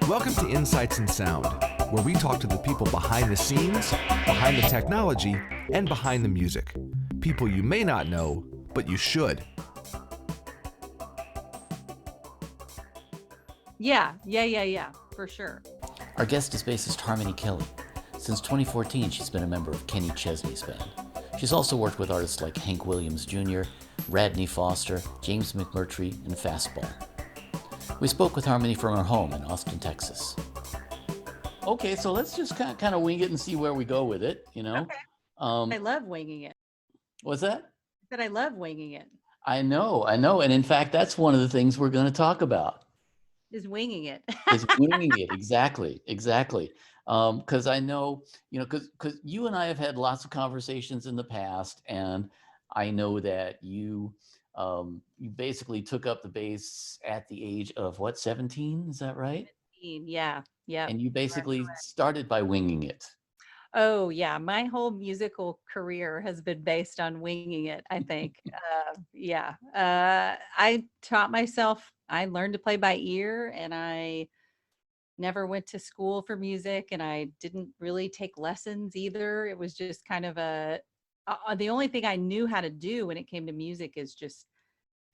Welcome to Insights in Sound, where we talk to the people behind the scenes, behind the technology, and behind the music. People you may not know, but you should. Yeah, for sure. Our guest is bassist Harmoni Kelley. Since 2014, she's been a member of Kenny Chesney's band. She's also worked with artists like Hank Williams Jr., Radney Foster, James McMurtry, and Fastball. We spoke with Harmoni from her home in Austin, Texas. Okay, so let's just kind of wing it and see where we go with it, you know? Okay. I love winging it. What's that? I said I love winging it. I know. And in fact, that's one of the things we're going to talk about. Is winging it. Is winging it, exactly. Because I know, because you and I have had lots of conversations in the past, and I know that you basically took up the bass at the age of what, 17? Is that right? 17, yeah. And you basically started by winging it. Oh yeah, my whole musical career has been based on winging it, I think. I taught myself, I learned to play by ear, and I never went to school for music, and I didn't really take lessons either. It was just kind of the only thing I knew how to do when it came to music is just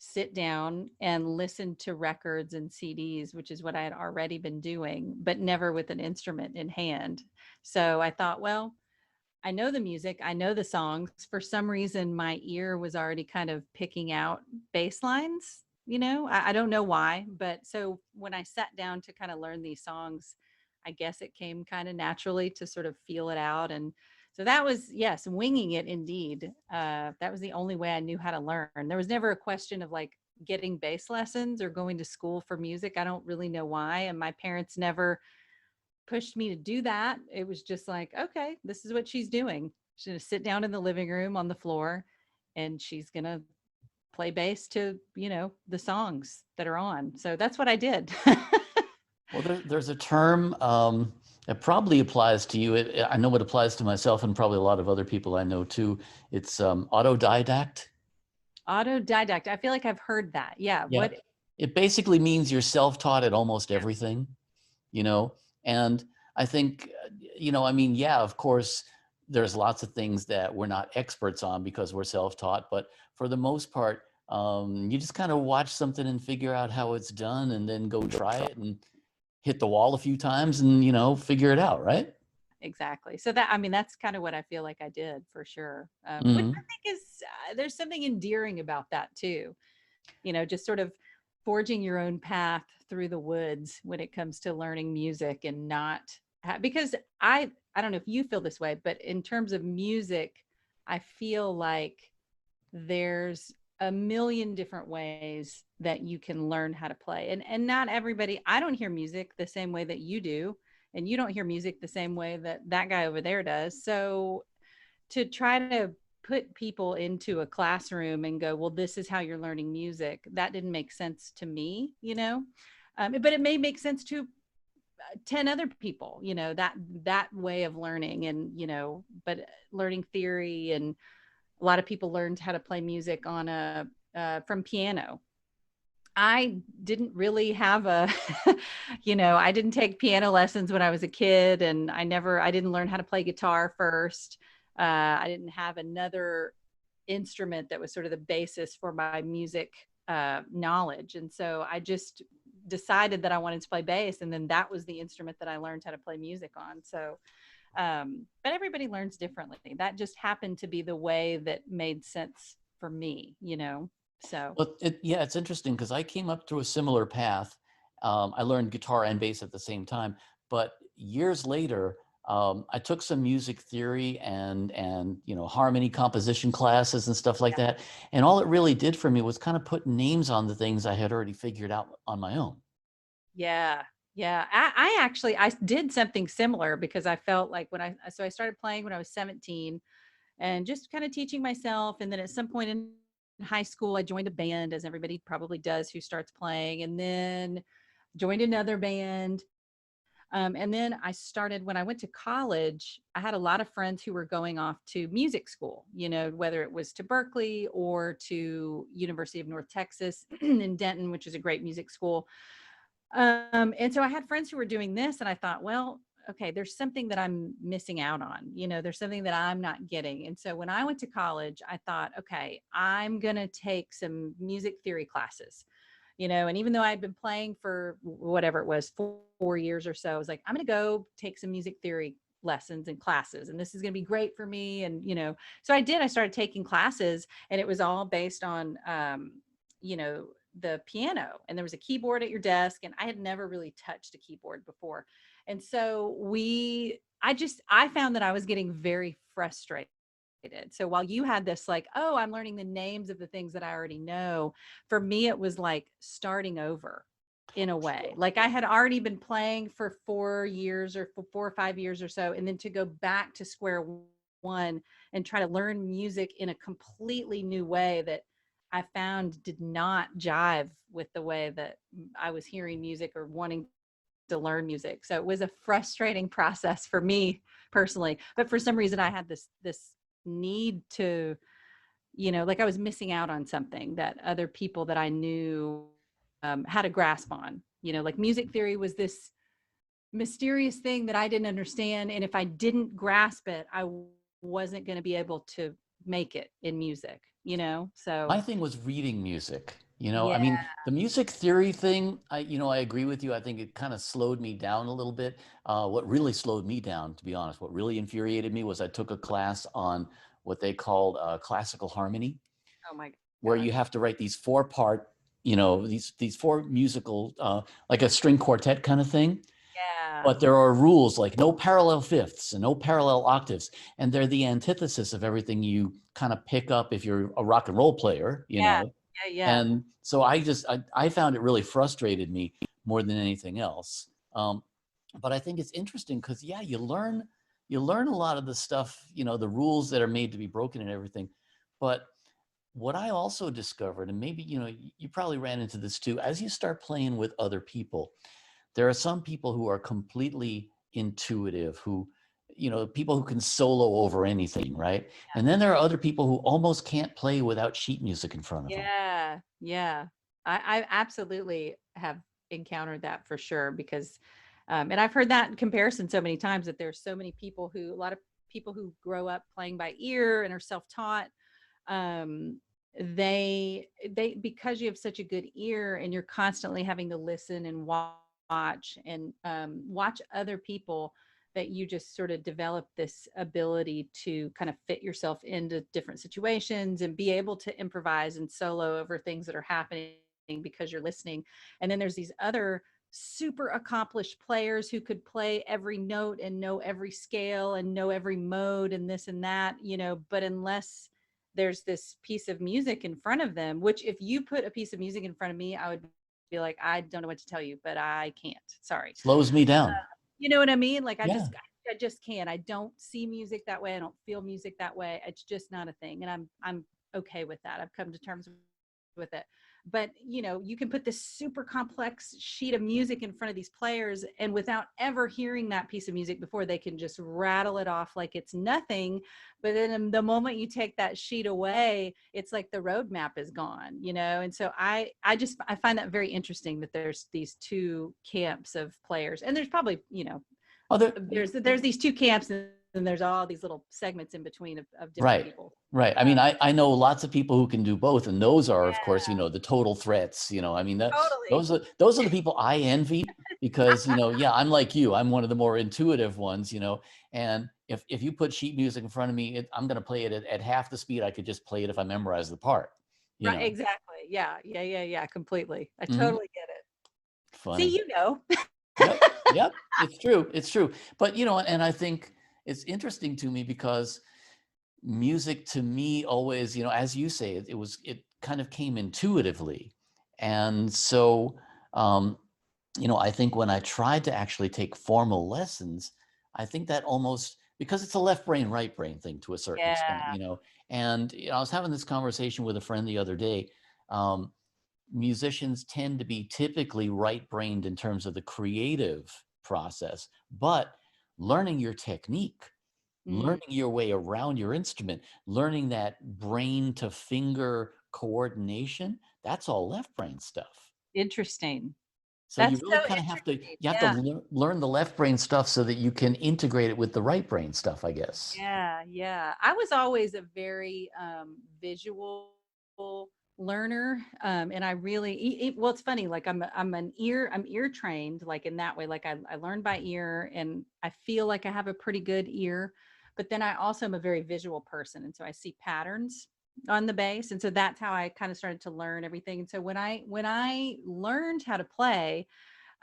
sit down and listen to records and CDs, which is what I had already been doing, but never with an instrument in hand. So I thought, well, I know the music, I know the songs. For some reason, my ear was already kind of picking out bass lines. I don't know why, but so when I sat down to kind of learn these songs, I guess it came kind of naturally to sort of feel it out. And so that was, yes, winging it indeed. That was the only way I knew how to learn. There was never a question of like getting bass lessons or going to school for music. I don't really know why. And my parents never pushed me to do that. It was just like, okay, this is what she's doing. She's going to sit down in the living room on the floor, and she's going to play bass to, the songs that are on. So that's what I did. Well, there's a term that probably applies to you. I know it applies to myself and probably a lot of other people I know too. It's autodidact. Autodidact. I feel like I've heard that. Yeah. What? It basically means you're self-taught at almost everything, and I think, of course, there's lots of things that we're not experts on because we're self-taught, but for the most part, you just kind of watch something and figure out how it's done and then go try it and hit the wall a few times and, figure it out, right? Exactly. So that's kind of what I feel like I did for sure. Which I think is, there's something endearing about that too. Just sort of forging your own path through the woods when it comes to learning music, and not because I don't know if you feel this way, but in terms of music, I feel like there's a million different ways that you can learn how to play. And not everybody, I don't hear music the same way that you do, and you don't hear music the same way that that guy over there does. So to try to put people into a classroom and go, well, this is how you're learning music, that didn't make sense to me, but it may make sense to 10 other people, that way of learning. And, but learning theory, and a lot of people learned how to play music on from piano. I didn't really have I didn't take piano lessons when I was a kid, and I didn't learn how to play guitar first. I didn't have another instrument that was sort of the basis for my music knowledge. And so I just decided that I wanted to play bass, and then that was the instrument that I learned how to play music on. So but everybody learns differently. That just happened to be the way that made sense for me, so. Well, it's interesting because I came up through a similar path. I learned guitar and bass at the same time, but years later, I took some music theory and harmony composition classes and stuff like that. And all it really did for me was kind of put names on the things I had already figured out on my own. Yeah. I actually did something similar, because I felt like so I started playing when I was 17, and just kind of teaching myself. And then at some point in high school, I joined a band, as everybody probably does who starts playing, and then joined another band. And then when I went to college, I had a lot of friends who were going off to music school, whether it was to Berkeley or to University of North Texas in Denton, which is a great music school. And so I had friends who were doing this, and I thought, well, okay, there's something that I'm missing out on. There's something that I'm not getting. And so when I went to college, I thought, okay, I'm going to take some music theory classes, and even though I had been playing for whatever it was, 4 years or so, I was like, I'm going to go take some music theory lessons and classes, and this is going to be great for me. And, so I started taking classes, and it was all based on, you know, the piano, and there was a keyboard at your desk, and I had never really touched a keyboard before. And so I found that I was getting very frustrated. So while you had this like, oh, I'm learning the names of the things that I already know, for me, it was like starting over in a way. Like I had already been playing for 4 years or for 4 or 5 years or so. And then to go back to square one and try to learn music in a completely new way that I found did not jive with the way that I was hearing music or wanting to learn music. So it was a frustrating process for me personally. But for some reason I had this need to, like I was missing out on something that other people that I knew had a grasp on. Like music theory was this mysterious thing that I didn't understand. And if I didn't grasp it, I wasn't going to be able to make it in music, so. My thing was reading music. I Yeah. mean, the music theory thing, I agree with you. I think it kind of slowed me down a little bit. What really slowed me down, to be honest, what really infuriated me was I took a class on what they called classical harmony, Oh my where you gosh. have to write these 4-part, these 4 musical, like a string quartet kind of thing. Yeah. But there are rules like no parallel fifths and no parallel octaves. And they're the antithesis of everything you kind of pick up if you're a rock and roll player, Yeah. Yeah. And so I found it really frustrated me more than anything else. But I think it's interesting because, yeah, you learn a lot of the stuff, the rules that are made to be broken and everything. But what I also discovered, and maybe, you probably ran into this too, as you start playing with other people, there are some people who are completely intuitive, who, people who can solo over anything, right? And then there are other people who almost can't play without sheet music in front of them. Yeah. Yeah. I absolutely have encountered that for sure because, and I've heard that comparison so many times that there's so many people a lot of people who grow up playing by ear and are self-taught. Um, because you have such a good ear and you're constantly having to listen and watch and watch other people, that you just sort of develop this ability to kind of fit yourself into different situations and be able to improvise and solo over things that are happening because you're listening. And then there's these other super accomplished players who could play every note and know every scale and know every mode and this and that, but unless there's this piece of music in front of them, which if you put a piece of music in front of me, I would be like, I don't know what to tell you, but I can't. Sorry. Slows me down. You know what I mean? Like Yeah. I just can't. I don't see music that way. I don't feel music that way. It's just not a thing. And I'm okay with that. I've come to terms with it. But you can put this super complex sheet of music in front of these players, and without ever hearing that piece of music before, they can just rattle it off like it's nothing. But then the moment you take that sheet away, it's like the roadmap is gone, And so I find that very interesting that there's these two camps of players, and there's probably, there's these two camps, and there's all these little segments in between of different people. Right. I mean, I know lots of people who can do both, and those are, of course, the total threats. I mean, Totally. those are the people I envy because, yeah, I'm like you. I'm one of the more intuitive ones, and if you put sheet music in front of me, I'm going to play it at half the speed I could just play it if I memorize the part. Right. Exactly. Yeah. Completely. I Mhm. totally get it. Funny. See, Yep. It's true. But, and I think it's interesting to me because music to me always, as you say, it kind of came intuitively. And so, I think when I tried to actually take formal lessons, I think that almost, because it's a left brain, right brain thing to a certain extent, and I was having this conversation with a friend the other day. Musicians tend to be typically right-brained in terms of the creative process, but learning your technique, learning your way around your instrument, learning that brain to finger coordination, that's all left brain stuff. Interesting. So you That's really so kind of have to, interesting. you have to Yeah. learn the left brain stuff so that you can integrate it with the right brain stuff, I guess. Yeah, yeah. I was always a very visual learner, and I really well, it's funny. Like I'm ear trained, like in that way. Like I learn by ear, and I feel like I have a pretty good ear. But then I also am a very visual person, and so I see patterns on the bass, and so that's how I kind of started to learn everything. And so when I learned how to play,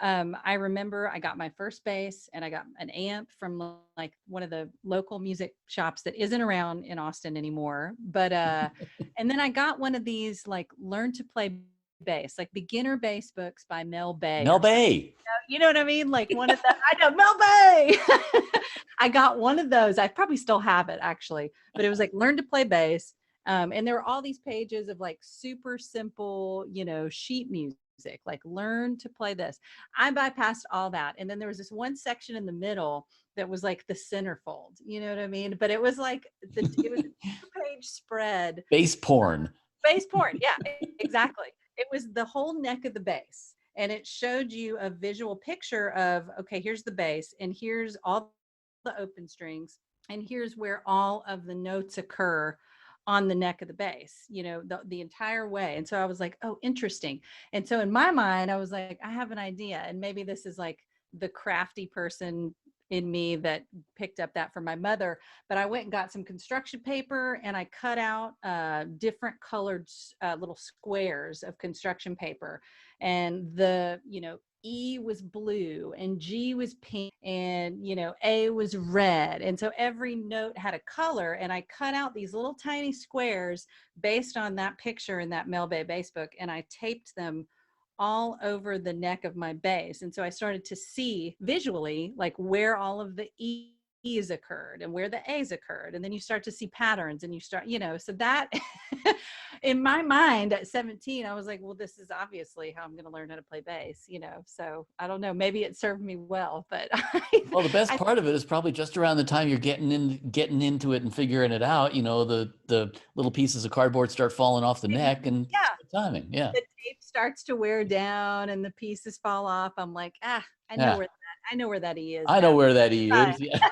I remember I got my first bass and I got an amp from like one of the local music shops that isn't around in Austin anymore. But and then I got one of these like learn to play bass, like beginner bass books by Mel Bay Mel or something. Bay. You know what I mean? Like one of the I know Mel Bay. I got one of those. I probably still have it actually, but it was like learn to play bass. And there were all these pages of like super simple, sheet music, like learn to play this. I bypassed all that. And then there was this one section in the middle that was like the centerfold, you know what I mean? But it was like it was a 2-page spread. Bass porn. Bass porn. Yeah, exactly. It was the whole neck of the bass. And it showed you a visual picture of, okay, here's the bass and here's all the open strings. And here's where all of the notes occur on the neck of the bass, the entire way. And so I was like, oh, interesting. And so in my mind, I was like, I have an idea. And maybe this is like the crafty person in me that picked up that from my mother. But I went and got some construction paper and I cut out different colored little squares of construction paper. And E was blue and G was pink and, A was red. And so every note had a color. And I cut out these little tiny squares based on that picture in that Mel Bay bass book. And I taped them all over the neck of my bass. And so I started to see visually like where all of the E's occurred and where the A's occurred. And then you start to see patterns and you start, so that in my mind at 17, I was like, well, this is obviously how I'm going to learn how to play bass, so I don't know, maybe it served me well, but Well, the best part of it is probably just around the time you're getting into it and figuring it out, the little pieces of cardboard start falling off the neck and yeah, timing. Yeah. the tape starts to wear down and the pieces fall off. I'm like, I know where that E is I know now. where that E is. Yeah.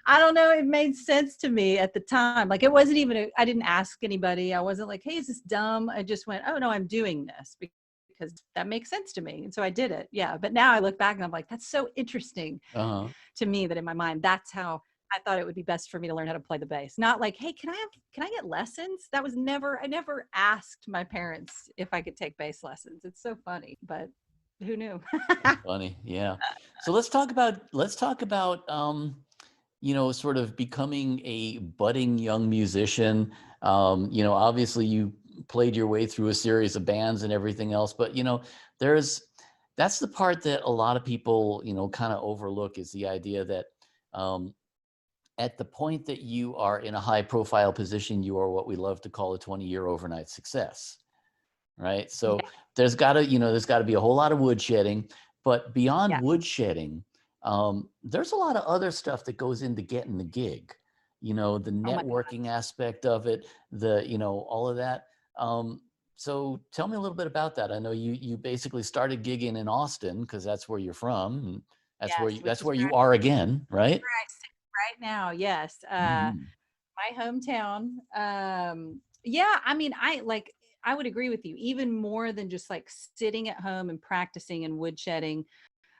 I don't know. It made sense to me at the time. Like it wasn't even, I didn't ask anybody. I wasn't like, hey, is this dumb? I just went, oh no, I'm doing this because that makes sense to me. And so I did it. Yeah. But now I look back and I'm like, that's so interesting to me that in my mind, that's how I thought it would be best for me to learn how to play the bass. Not like, hey, can I get lessons? I never asked my parents if I could take bass lessons. It's so funny, but who knew? Funny. Yeah. So let's talk about sort of becoming a budding young musician. Obviously you played your way through a series of bands and everything else, but that's the part that a lot of people, kind of overlook, is the idea that at the point that you are in a high profile position, you are what we love to call a 20-year overnight success. Right. So there's got to be a whole lot of woodshedding, but beyond woodshedding, there's a lot of other stuff that goes into getting the gig, the networking aspect of it, all of that. So tell me a little bit about that. I know you basically started gigging in Austin because that's where you're from. And that's where you are again, right? Right now. Yes. Mm-hmm. My hometown. Yeah. I mean, I would agree with you even more than just like sitting at home and practicing and woodshedding.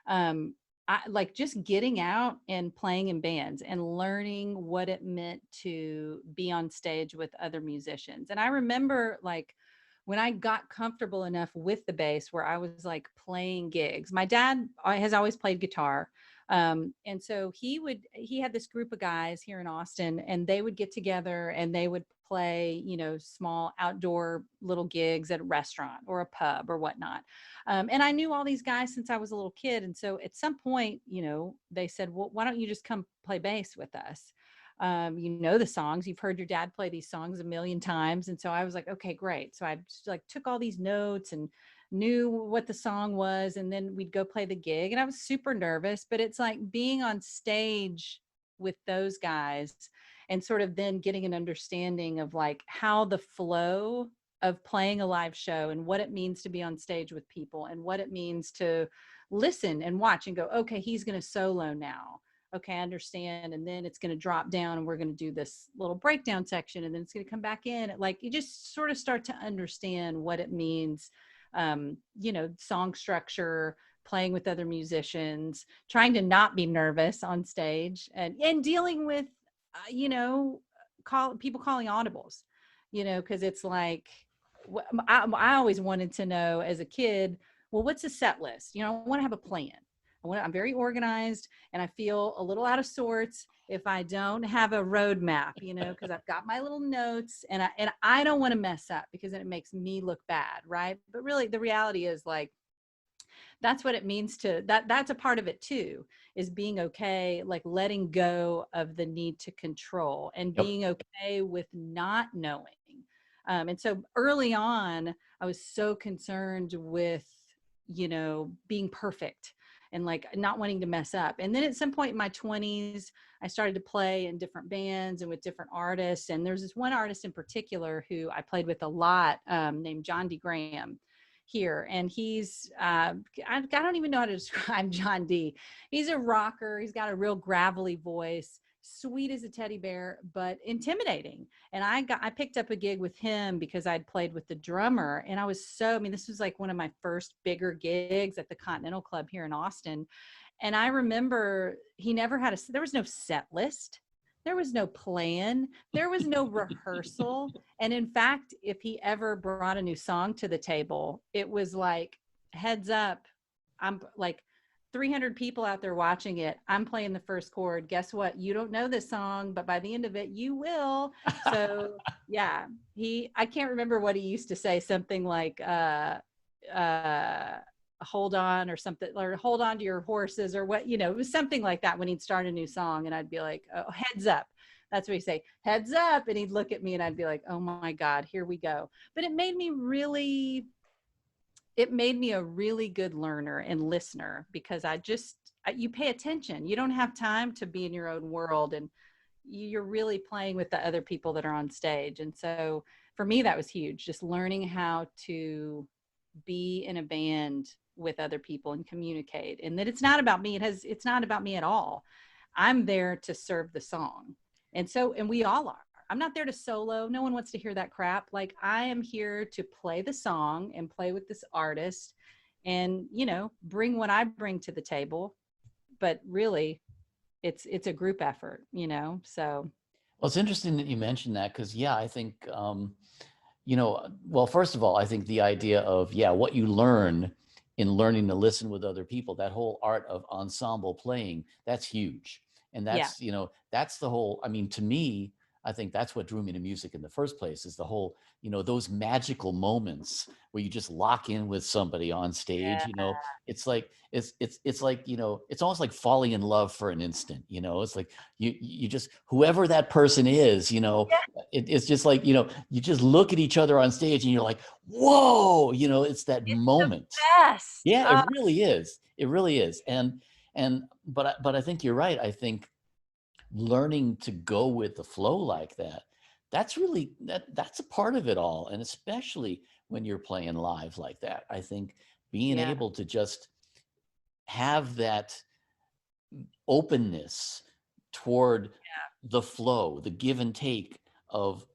I like just getting out and playing in bands and learning what it meant to be on stage with other musicians. And I remember like when I got comfortable enough with the bass where I was like playing gigs. My dad has always played guitar. And so he had this group of guys here in Austin and they would get together and they would play, small outdoor little gigs at a restaurant or a pub or whatnot. And I knew all these guys since I was a little kid. And so at some point, they said, well, why don't you just come play bass with us? The songs, you've heard your dad play these songs a million times. And so I was like, okay, great. So I just like took all these notes and knew what the song was. And then we'd go play the gig and I was super nervous, but it's like being on stage with those guys and sort of then getting an understanding of like how the flow of playing a live show and what it means to be on stage with people and what it means to listen and watch and go, okay, he's going to solo now. Okay, I understand. And then it's going to drop down and we're going to do this little breakdown section and then it's going to come back in. Like you just sort of start to understand what it means, song structure, playing with other musicians, trying to not be nervous on stage and dealing with, people calling audibles, because it's like, I always wanted to know as a kid, well, what's a set list? I want to have a plan. I'm very organized and I feel a little out of sorts if I don't have a roadmap, because I've got my little notes and I don't want to mess up because then it makes me look bad. Right. But really the reality is like, that's what it means that's a part of it too, is being okay, like letting go of the need to control and being okay with not knowing. And so early on, I was so concerned with, being perfect and like not wanting to mess up. And then at some point in my 20s, I started to play in different bands and with different artists. And there's this one artist in particular who I played with a lot, named John D. Graham here. And he's, I don't even know how to describe John D. He's a rocker. He's got a real gravelly voice, sweet as a teddy bear, but intimidating. And I picked up a gig with him because I'd played with the drummer. And I was this was like one of my first bigger gigs at the Continental Club here in Austin. And I remember there was no set list. There was no plan. There was no rehearsal. And in fact, if he ever brought a new song to the table, it was like, heads up, I'm like 300 people out there watching it. I'm playing the first chord. Guess what? You don't know this song, but by the end of it, you will. So yeah, I can't remember what he used to say, something like, hold on or something, or hold on to your horses or what, it was something like that when he'd start a new song and I'd be like, oh, heads up. That's what he'd say, heads up. And he'd look at me and I'd be like, oh my God, here we go. But it made me a really good learner and listener because you pay attention. You don't have time to be in your own world and you're really playing with the other people that are on stage. And so for me, that was huge, just learning how to be in a band with other people and communicate, and that it's not about me. It's not about me at all. I'm there to serve the song. And we all are. I'm not there to solo. No one wants to hear that crap. Like I am here to play the song and play with this artist and, bring what I bring to the table. But really it's a group effort, so. Well, it's interesting that you mentioned that because, I think, well, first of all, I think the idea of, what you learn in learning to listen with other people, that whole art of ensemble playing, that's huge. And that's, that's the whole, to me, I think that's what drew me to music in the first place is the whole, those magical moments where you just lock in with somebody on stage, it's like, it's like, it's almost like falling in love for an instant, it's like you just, whoever that person is, it's just like, you just look at each other on stage and you're like, whoa, it's that moment. Yes. Yeah, it really is. It really is. But I think you're right. I think learning to go with the flow like that, that's really, that's a part of it all. And especially when you're playing live like that, I think being able to just have that openness toward the flow, the give and take of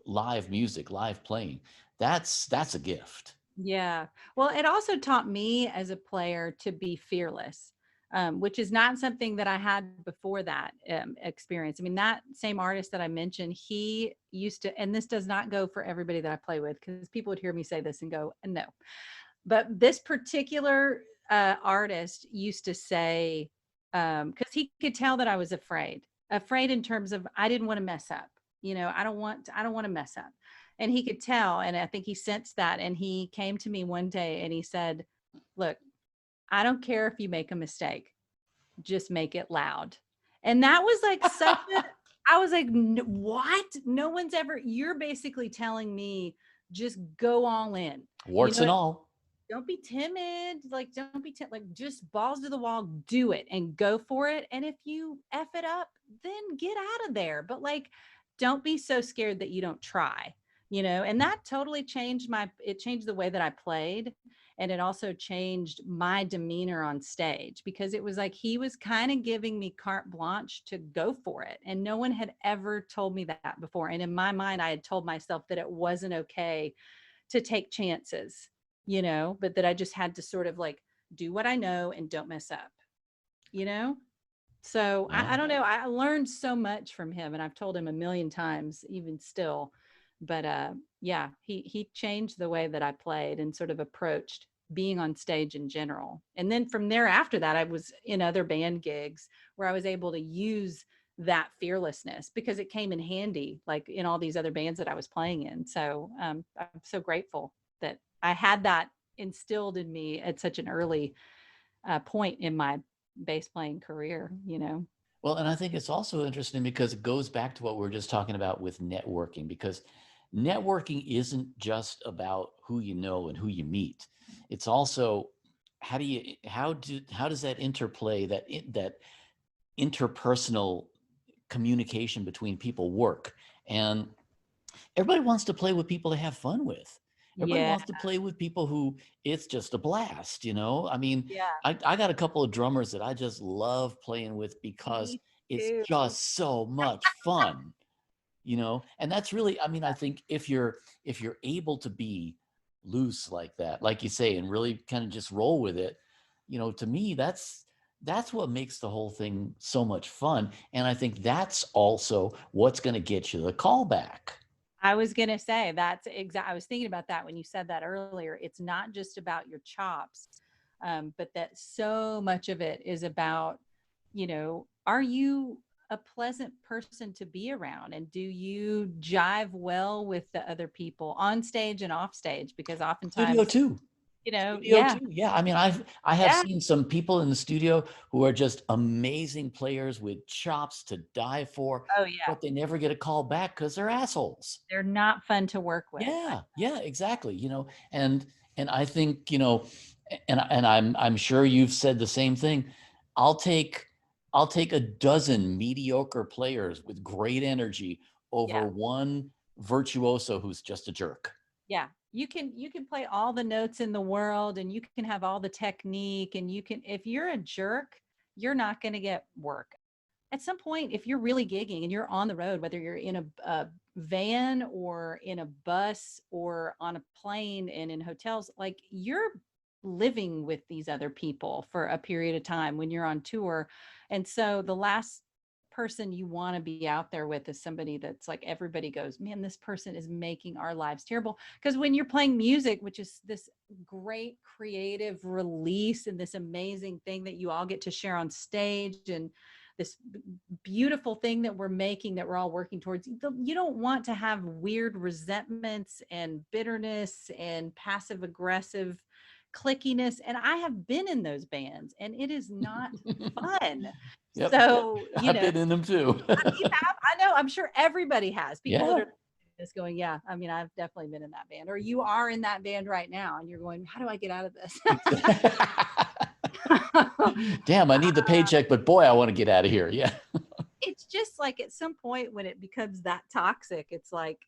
live music, live playing, that's a gift. Yeah. Well, it also taught me as a player to be fearless. Which is not something that I had before that experience. That same artist that I mentioned, he used to, and this does not go for everybody that I play with, because people would hear me say this and go, no. But this particular artist used to say, because he could tell that I was afraid in terms of, I didn't want to mess up. I don't want to mess up. And he could tell. And I think he sensed that. And he came to me one day and he said, look, I don't care if you make a mistake, just make it loud. And that was like I was like, what? No one's ever, you're basically telling me just go all in. Warts and all. Don't be timid. Like, just balls to the wall, do it and go for it. And if you F it up, then get out of there. But like, don't be so scared that you don't try. you know, and that totally changed it changed the way that I played. And it also changed my demeanor on stage, because it was like he was kind of giving me carte blanche to go for it. And no one had ever told me that before. And in my mind, I had told myself that it wasn't okay to take chances, you know, but that I just had to sort of like do what I know and don't mess up, you know? So Yeah. I don't know. I learned so much from him, and I've told him a million times, even still. But yeah, he changed the way that I played and sort of approached being on stage in general. And then from there, after that, I was in other band gigs where I was able to use that fearlessness, because it came in handy, like in all these other bands that I was playing in. So I'm so grateful that I had that instilled in me at such an early point in my bass playing career, you know. Well, and I think it's also interesting because it goes back to what we were just talking about with networking, because networking isn't just about who you know and who you meet. It's also how does that interplay, that interpersonal communication between people work? And everybody wants to play with people they have fun with. Everybody Yeah. wants to play with people who it's just a blast, you know? I mean, Yeah. I got a couple of drummers that I just love playing with because Me it's too. just so much fun, you know? And that's really, I mean, I think if you're able to be loose like that, like you say, and really kind of just roll with it, you know, to me, that's what makes the whole thing so much fun. And I think that's also what's going to get you the callback. I was going to say I was thinking about that when you said that earlier. It's not just about your chops, but that so much of it is about, you know, are you a pleasant person to be around, and do you jive well with the other people on stage and off stage? Because Studio oftentimes, too. you know, Studio yeah, too. Yeah. I mean, I have yeah, seen some people in the studio who are just amazing players with chops to die for, oh yeah, but they never get a call back because they're assholes. they're not fun to work with. Yeah, yeah, exactly. You know, and I think, you know, and I'm sure you've said the same thing. I'll take a dozen mediocre players with great energy over Yeah. one virtuoso who's just a jerk. Yeah, you can play all the notes in the world, and you can have all the technique, and you can, if you're a jerk, you're not going to get work. At some point, if you're really gigging and you're on the road, whether you're in a van or in a bus or on a plane and in hotels, like you're living with these other people for a period of time when you're on tour. And so the last person you want to be out there with is somebody that's like, everybody goes, man, this person is making our lives terrible. Because when you're playing music, which is this great creative release and this amazing thing that you all get to share on stage, and this beautiful thing that we're making, that we're all working towards, you don't want to have weird resentments and bitterness and passive aggressive clickiness. And I have been in those bands, and it is not fun. Yep. So, you I've know, been in them too. you have, I know, I'm sure everybody has. People that Yeah. are just going, yeah, I mean, I've definitely been in that band, or you are in that band right now, and you're going, how do I get out of this? Damn, I need the paycheck, but boy, I want to get out of here. Yeah. It's just like at some point when it becomes that toxic, it's like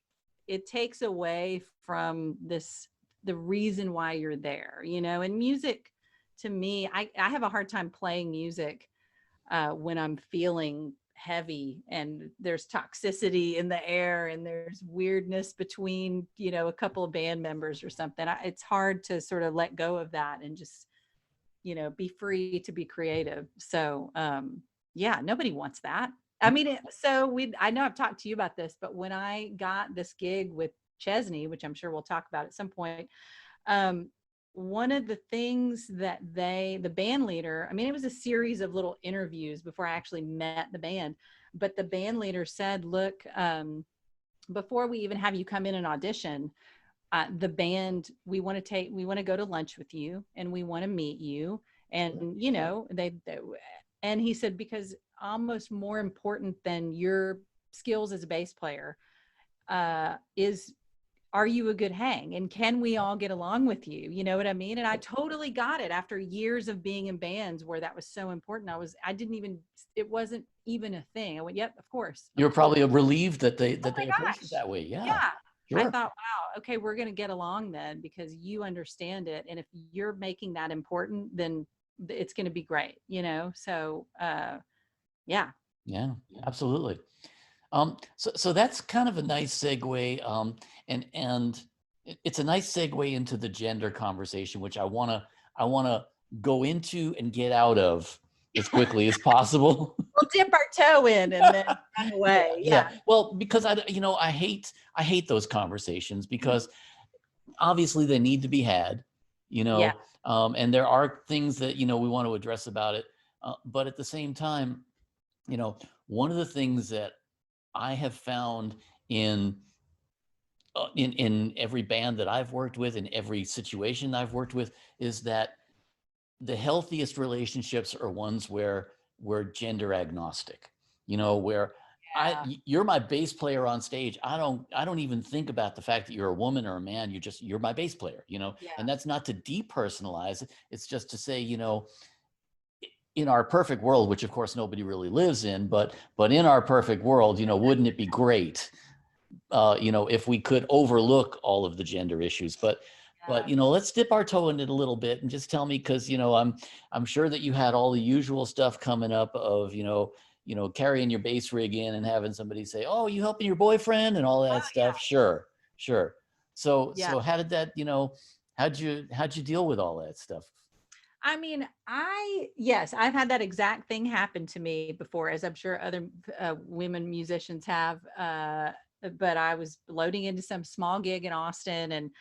it takes away from the reason why you're there, you know. And music, to me, I have a hard time playing music when I'm feeling heavy and there's toxicity in the air and there's weirdness between, you know, a couple of band members or something. It's hard to sort of let go of that and just, you know, be free to be creative. So yeah, nobody wants that. I mean, I know I've talked to you about this, but when I got this gig with Chesney, which I'm sure we'll talk about at some point, um, one of the things that the band leader, I mean, it was a series of little interviews before I actually met the band, but the band leader said, look, before we even have you come in and audition, the band, we want to go to lunch with you, and we want to meet you. And, you know, and he said, because almost more important than your skills as a bass player is, are you a good hang, and can we all get along with you? You know what I mean? And I totally got it after years of being in bands where that was so important. It wasn't even a thing. I went, yep, of course. You're probably relieved that they Oh my approached it gosh. that way. Yeah. Yeah. I thought, wow, okay, we're going to get along then because you understand it. And if you're making that important, then it's going to be great, you know? So, yeah. Yeah, absolutely. So that's kind of a nice segue. And it's a nice segue into the gender conversation, which I want to go into and get out of as quickly as possible. We'll dip our toe in and then run away. Yeah. Well, because I hate those conversations because obviously they need to be had, and there are things that, we want to address about it. But at the same time, one of the things that I have found in every band that I've worked with, in every situation I've worked with, is that the healthiest relationships are ones where we're gender agnostic, where you're my bass player on stage. I don't even think about the fact that you're a woman or a man. You're my bass player, and that's not to depersonalize it. It's just to say, in our perfect world, which of course nobody really lives in, but in our perfect world, wouldn't it be great, if we could overlook all of the gender issues? But let's dip our toe in it a little bit and just tell me, because I'm sure that you had all the usual stuff coming up of carrying your bass rig in and having somebody say, "Oh, you helping your boyfriend?" and all that stuff. Yeah. Sure. So how did that, how'd you deal with all that stuff? I mean, yes, I've had that exact thing happen to me before, as I'm sure other women musicians have. But I was loading into some small gig in Austin, and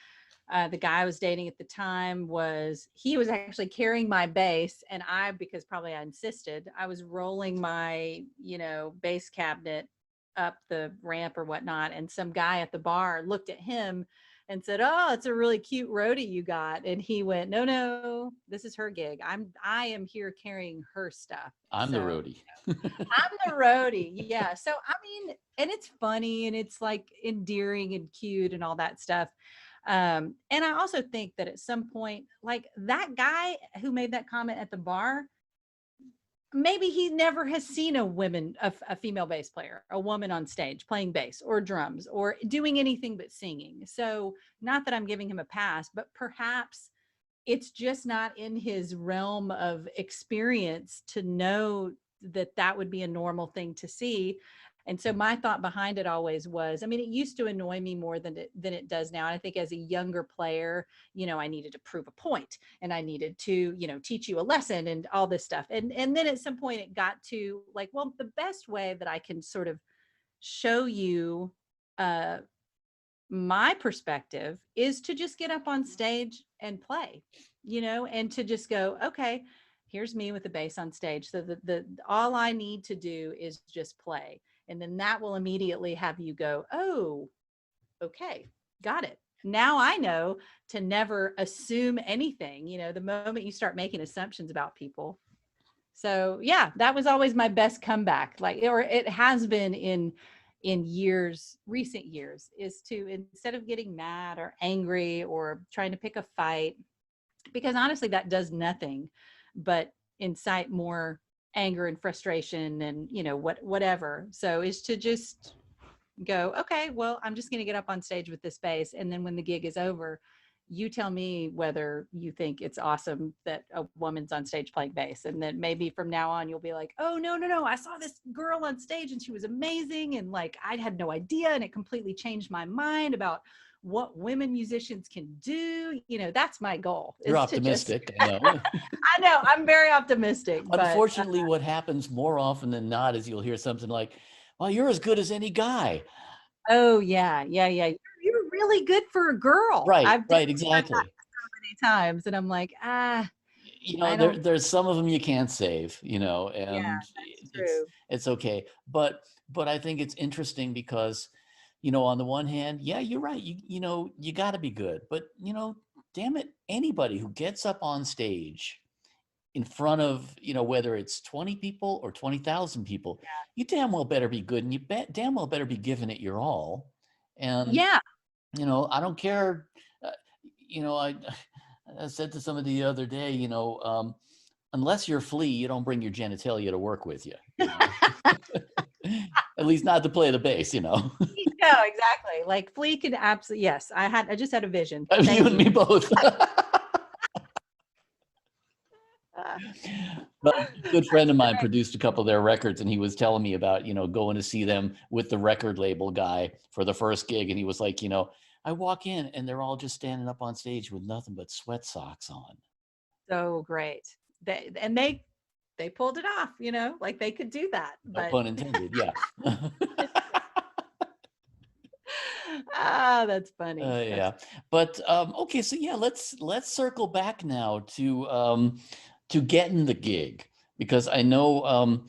the guy I was dating at the time was actually carrying my bass, and because probably I insisted, I was rolling my, bass cabinet up the ramp or whatnot. And some guy at the bar looked at him and said, "Oh, it's a really cute roadie you got." And he went, No, this is her gig. I am here carrying her stuff. I'm the roadie. I'm the roadie. Yeah. So, I mean, and it's funny and it's like endearing and cute and all that stuff. And I also think that at some point, like that guy who made that comment at the bar, maybe he never has seen a female bass player, a woman on stage playing bass or drums or doing anything but singing. So not that I'm giving him a pass, but perhaps it's just not in his realm of experience to know that that would be a normal thing to see. And so my thought behind it always was, I mean, it used to annoy me more than it does now. And I think as a younger player, I needed to prove a point and I needed to, teach you a lesson and all this stuff. And then at some point it got to like, well, the best way that I can sort of show you my perspective is to just get up on stage and play, and to just go, okay, here's me with the bass on stage. So the all I need to do is just play. And then that will immediately have you go, oh, okay, got it. Now I know to never assume anything, the moment you start making assumptions about people. So yeah, that was always my best comeback. Or it has been in recent years, is to, instead of getting mad or angry or trying to pick a fight, because honestly, that does nothing but incite more anger and frustration and whatever. So is to just go, okay, well, I'm just going to get up on stage with this bass, and then when the gig is over, you tell me whether you think it's awesome that a woman's on stage playing bass. And then maybe from now on you'll be like, oh, no, I saw this girl on stage and she was amazing, and like I had no idea, and it completely changed my mind about what women musicians can do. That's my goal. You're optimistic. I know. I know, I'm very optimistic. Unfortunately, what happens more often than not is you'll hear something like, well, you're as good as any guy. Oh yeah. You're really good for a girl. Right, exactly. So many times, and I'm like, there's some of them you can't save, and yeah, that's true. It's okay. But I think it's interesting because, on the one hand, yeah, you're right. You got to be good, but damn it, anybody who gets up on stage in front of, whether it's 20 people or 20,000 people, you damn well better be good, and you damn well better be giving it your all. And yeah, I don't care. I said to somebody the other day, unless you're Flea, you don't bring your genitalia to work with you. At least not to play the bass, He No, exactly. Like Flea could absolutely, yes. I just had a vision. You Thank and me both. Uh, But a good friend of mine produced a couple of their records, and he was telling me about, going to see them with the record label guy for the first gig. And he was like, I walk in and they're all just standing up on stage with nothing but sweat socks on. So great. They pulled it off, like they could do that. No But pun intended. Yeah. that's funny. Yeah. But okay, so yeah, let's circle back now to getting the gig, because I know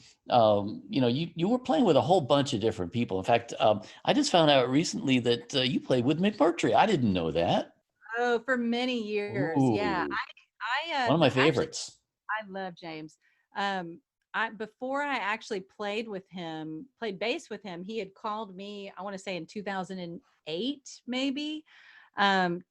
you were playing with a whole bunch of different people. In fact, I just found out recently that you played with McMurtry. I didn't know that. Oh, for many years. Yeah. Ooh, I one of my actually, favorites. I love James. Before I actually played bass with him, he had called me, I want to say in 2008, maybe, to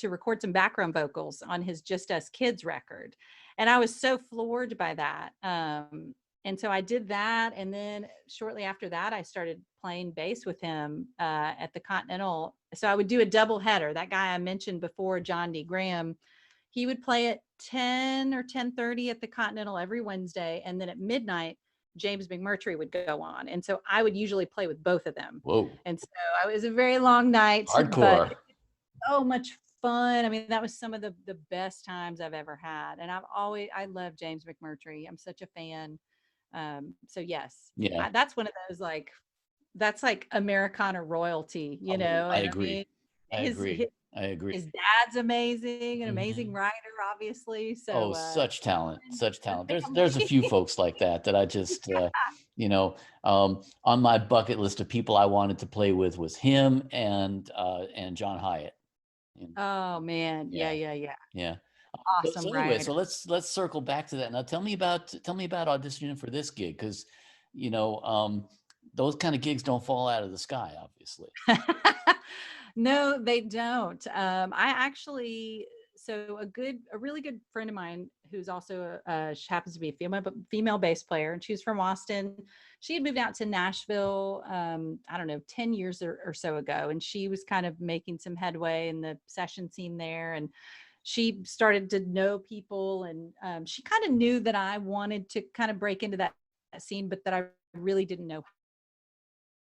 record some background vocals on his Just Us Kids record. And I was so floored by that. And so I did that. And then shortly after that, I started playing bass with him at the Continental. So I would do a double header. That guy I mentioned before, John D. Graham, he would play at 10 or 10:30 at the Continental every Wednesday. And then at midnight, James McMurtry would go on. And so I would usually play with both of them. Whoa. And so it was a very long night. Hardcore. But so much fun. I mean, that was some of the best times I've ever had. And I love James McMurtry. I'm such a fan. So yes, Yeah. that's one of those, that's like Americana royalty, I agree. I agree. His dad's amazing, an amazing writer, obviously. So such talent. There's a few folks like that I just on my bucket list of people I wanted to play with was him and John Hyatt. Oh man, yeah. Awesome, so anyway, writer. so let's circle back to that now. Tell me about auditioning for this gig, because those kind of gigs don't fall out of the sky, obviously. No, they don't. I actually, so a really good friend of mine who's also she happens to be a female bass player, and she's from Austin. She had moved out to Nashville, I don't know, 10 years or so ago, and she was kind of making some headway in the session scene there, and she started to know people, and she kind of knew that I wanted to kind of break into that scene, but that I really didn't know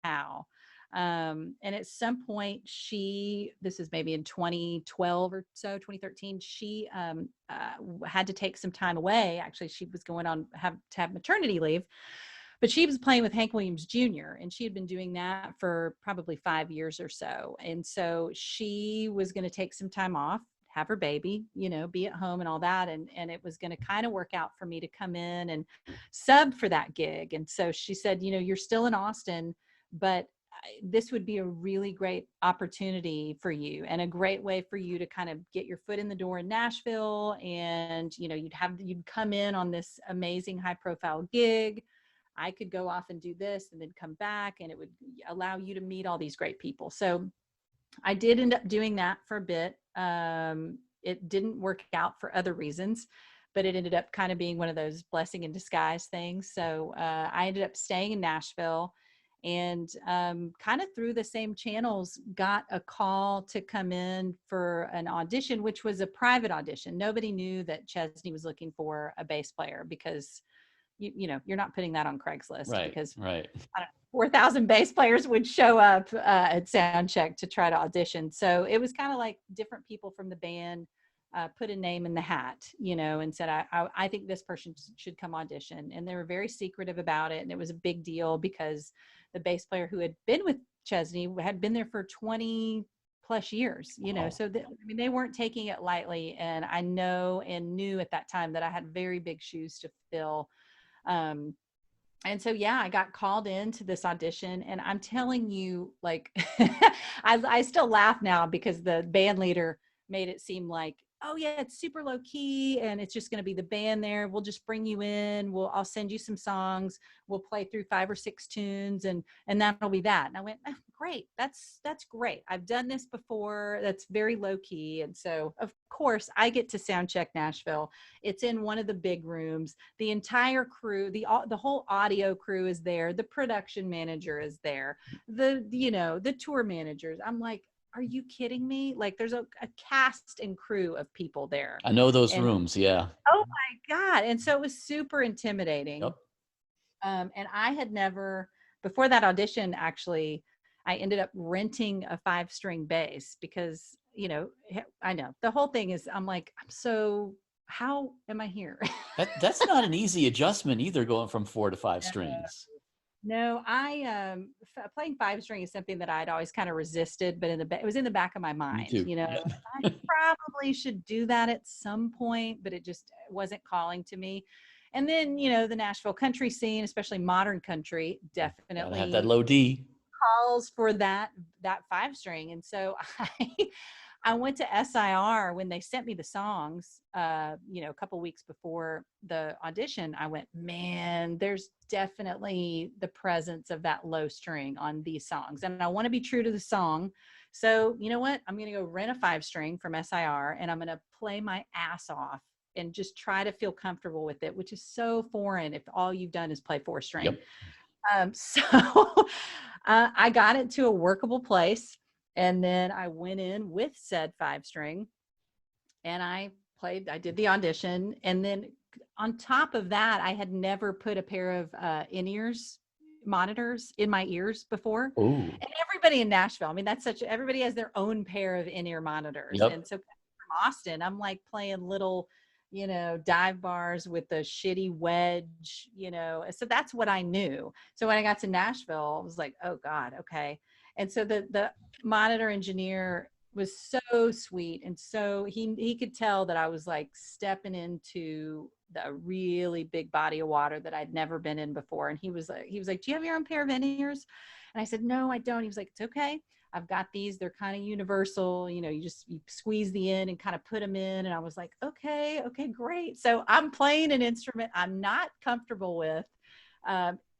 how. And at some point this is maybe in 2012 or so, 2013, she had to take some time away. Actually, she was going on to have maternity leave, but she was playing with Hank Williams Jr. and she had been doing that for probably 5 years or so. And so she was going to take some time off, have her baby, be at home and all that. And it was going to kind of work out for me to come in and sub for that gig. And so she said, you're still in Austin, but this would be a really great opportunity for you and a great way for you to kind of get your foot in the door in Nashville. And, you'd come in on this amazing high profile gig. I could go off and do this and then come back, and it would allow you to meet all these great people. So I did end up doing that for a bit. It didn't work out for other reasons, but it ended up kind of being one of those blessing in disguise things. So I ended up staying in Nashville, and kind of through the same channels got a call to come in for an audition, which was a private audition. Nobody knew that Chesney was looking for a bass player, because you're not putting that on Craigslist, because 4,000 bass players would show up at sound check to try to audition. So it was kind of like different people from the band put a name in the hat, and said, I think this person should come audition. And they were very secretive about it. And it was a big deal because the bass player who had been with Chesney had been there for 20 plus years, Wow. So they weren't taking it lightly. And I know and knew at that time that I had very big shoes to fill. And so, yeah, I got called into this audition, and I'm telling you, I still laugh now because the band leader made it seem like, oh yeah, it's super low key and it's just going to be the band there. We'll just bring you in. I'll send you some songs. We'll play through 5 or 6 tunes and that'll be that. And I went, oh, great. That's great. I've done this before. That's very low key. And so of course I get to sound check Nashville. It's in one of the big rooms. The entire crew, the whole audio crew is there. The production manager is there. The tour managers. I'm like, are you kidding me? Like there's a cast and crew of people there. I know those rooms. Yeah. Oh my God. And so it was super intimidating. Yep. And I had never, before that audition, actually, I ended up renting a 5-string bass because, I know the whole thing is, I'm like, how am I here? That's not an easy adjustment either, going from 4 to 5 strings. No, playing 5-string is something that I'd always kind of resisted, but it was in the back of my mind, Yeah. I probably should do that at some point, but it just wasn't calling to me. And then, the Nashville country scene, especially modern country, definitely have that low D calls for that 5-string. And so I went to SIR when they sent me the songs, a couple weeks before the audition. I went, man, there's definitely the presence of that low string on these songs. And I want to be true to the song. So you know what? I'm going to go rent a 5-string from SIR and I'm going to play my ass off and just try to feel comfortable with it, which is so foreign if all you've done is play 4-string. Yep. So I got it to a workable place. And then I went in with said 5-string and I did the audition. And then on top of that, I had never put a pair of in-ears monitors in my ears before. Ooh. And everybody in Nashville, I mean, everybody has their own pair of in-ear monitors. Yep. And so from Austin, I'm like playing little, dive bars with a shitty wedge, so that's what I knew. So when I got to Nashville, I was like, oh God, okay. And so the monitor engineer was so sweet. And so he could tell that I was like stepping into the really big body of water that I'd never been in before. And he was like, do you have your own pair of in-ears? And I said, no, I don't. He was like, it's okay. I've got these. They're kind of universal. You squeeze the end and kind of put them in. And I was like, okay, great. So I'm playing an instrument I'm not comfortable with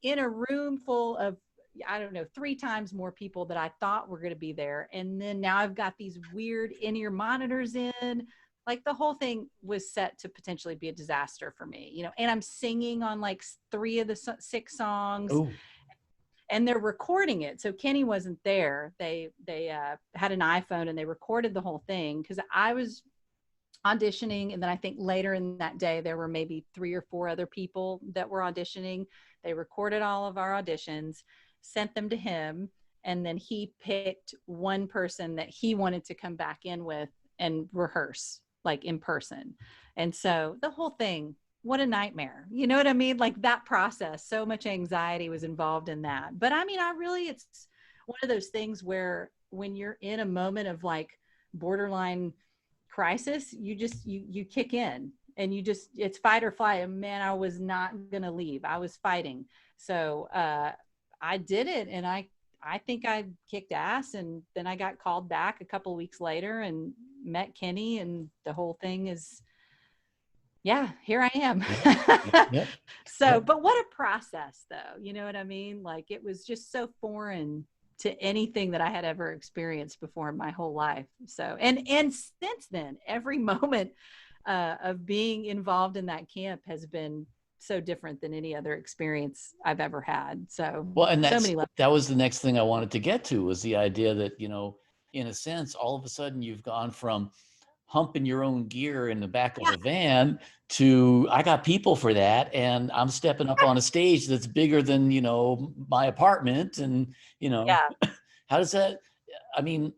in a room full of, I don't know, 3 times more people that I thought were going to be there. And then now I've got these weird in-ear monitors in. Like the whole thing was set to potentially be a disaster for me, and I'm singing on like 3 of the 6 songs. Ooh. And they're recording it. So Kenny wasn't there. They had an iPhone and they recorded the whole thing because I was auditioning. And then I think later in that day, there were maybe 3 or 4 other people that were auditioning. They recorded all of our auditions, sent them to him. And then he picked one person that he wanted to come back in with and rehearse like in person. And so the whole thing, what a nightmare. You know what I mean? Like that process, so much anxiety was involved in that. But I mean, it's one of those things where when you're in a moment of like borderline crisis, you kick in and it's fight or flight. And man, I was not going to leave. I was fighting. So I did it. And I think I kicked ass. And then I got called back a couple of weeks later and met Kenny, and the whole thing is, yeah, here I am. Yep. So, but what a process though, you know what I mean? Like it was just so foreign to anything that I had ever experienced before in my whole life. So, and since then, every moment of being involved in that camp has been so different than any other experience I've ever had. So, well, and that was the next thing I wanted to get to, was the idea that, in a sense, all of a sudden you've gone from humping your own gear in the back of a van to, I got people for that. And I'm stepping up on a stage that's bigger than, my apartment. And, how does that, I mean,